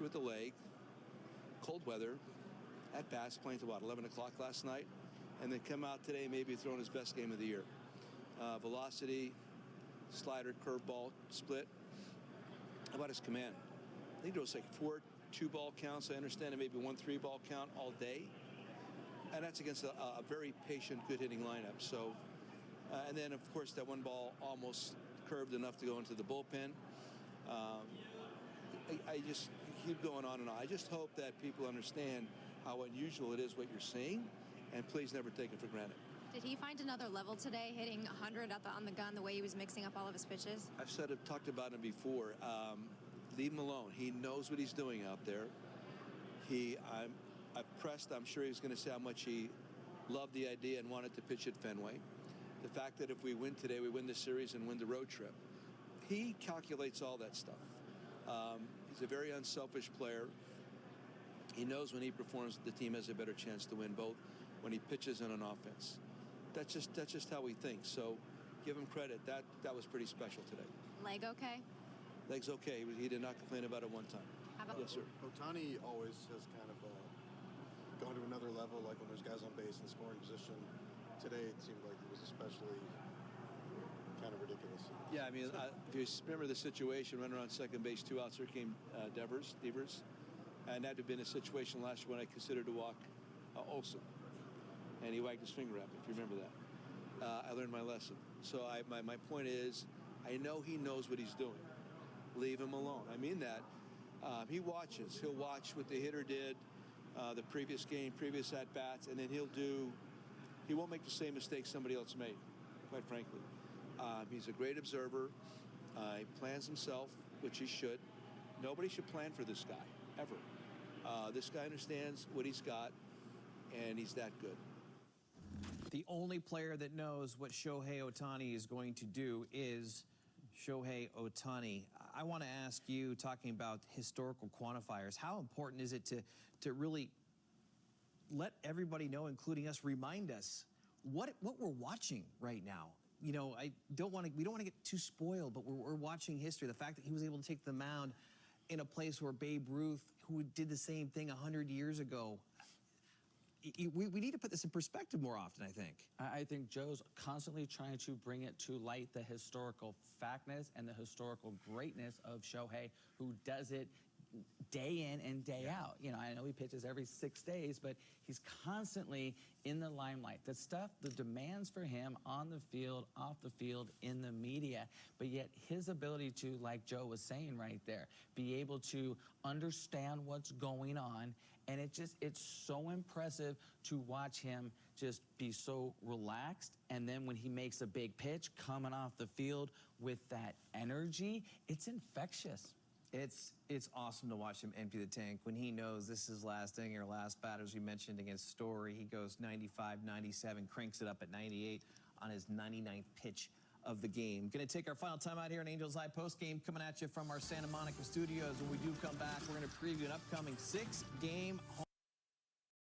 with the leg, cold weather, at bats, playing to what, 11 o'clock last night, and then come out today maybe throwing his best game of the year. Velocity, slider, curveball, split. How about his command? I think there was like 4 2-ball counts. I understand it, maybe 1 3-ball count all day, and that's against a very patient, good-hitting lineup. So, and then of course that 1 ball almost curved enough to go into the bullpen. I just keep going on and on. I just hope that people understand how unusual it is what you're seeing, and please never take it for granted. Did he find another level today, hitting 100 on the gun, the way he was mixing up all of his pitches? I've talked about him before. Leave him alone. He knows what he's doing out there. I've pressed. I'm sure he's going to say how much he loved the idea and wanted to pitch at Fenway. The fact that if we win today, we win the series and win the road trip. He calculates all that stuff. He's a very unselfish player. He knows when he performs, the team has a better chance to win, both when he pitches and on offense. That's just how he thinks. So give him credit. That was pretty special today. Leg okay? Leg's okay. He did not complain about it one time. How about yes, sir. Ohtani always has kind of gone to another level, like when there's guys on base in scoring position. Today it seemed like it was especially kind of ridiculous. Yeah, I mean, if you remember the situation, running around second base, 2 outs, here came Devers, and that had been a situation last year when I considered to walk Olsen, and he wagged his finger at me, if you remember that. I learned my lesson. So my point is, I know he knows what he's doing. Leave him alone. I mean that. He watches. He'll watch what the hitter did the previous game, previous at-bats, and then he won't make the same mistake somebody else made, quite frankly. He's a great observer. He plans himself, which he should. Nobody should plan for this guy, ever. This guy understands what he's got, and he's that good. The only player that knows what Shohei Ohtani is going to do is Shohei Ohtani. I want to ask you, talking about historical quantifiers, how important is it to really let everybody know, including us, remind us what we're watching right now? You know, we don't want to get too spoiled, but we're watching history. The fact that he was able to take the mound in a place where Babe Ruth, who did the same thing 100 years ago, we need to put this in perspective more often, I think. I think Joe's constantly trying to bring it to light, the historical factness and the historical greatness of Shohei, who does it day in and day out. You know, I know he pitches every 6 days, but he's constantly in the limelight. The stuff, the demands for him on the field, off the field, in the media, but yet his ability to, like Joe was saying right there, be able to understand what's going on, and it's so impressive to watch him just be so relaxed, and then when he makes a big pitch coming off the field with that energy, it's infectious. It's awesome to watch him empty the tank when he knows this is his last inning or last batter. As we mentioned against Story, he goes 95, 97, cranks it up at 98 on his 99th pitch of the game. Going to take our final time out here in Angels Eye postgame, coming at you from our Santa Monica studios. When we do come back, we're going to preview an upcoming 6-game